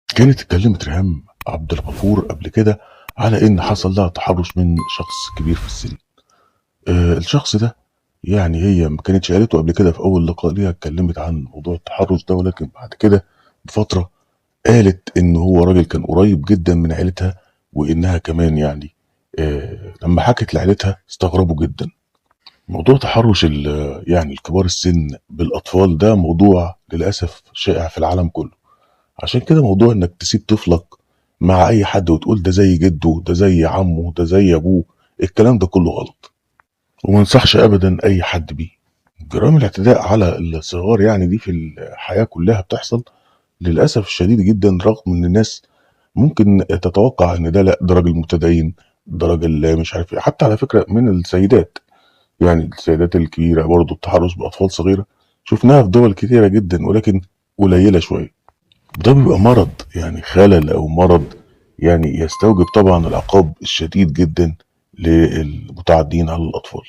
كانت اتكلمت ريهام عبد الغفور قبل كده على ان حصل لها تحرش من شخص كبير في السن. الشخص ده يعني هي ما كانتش قالته قبل كده في اول لقاء ليها، اتكلمت عن موضوع التحرش ده، ولكن بعد كده بفتره قالت ان هو راجل كان قريب جدا من عيلتها، وانها كمان يعني لما حكت لعيلتها استغربوا جدا. موضوع تحرش يعني الكبار السن بالاطفال ده موضوع للاسف شائع في العالم كله. عشان كده موضوع انك تسيب طفلك مع اي حد وتقول ده زي جده، ده زي عمه، ده زي ابوه، الكلام ده كله غلط، وما انصحش ابدا اي حد بيه. جرائم الاعتداء على الصغار يعني دي في الحياة كلها بتحصل للأسف الشديد جدا، رغم ان الناس ممكن تتوقع ان ده لا، ده راجل متدين، ده راجل مش عارف ايه. حتى على فكرة من السيدات، يعني السيدات الكبيرة برضه التحرش بأطفال صغيرة شفناها في دول كتيرة جدا، ولكن قليلة شوية. ده بيبقى مرض، يعني خلل أو مرض، يعني يستوجب طبعا العقاب الشديد جدا للمتعدين على الأطفال.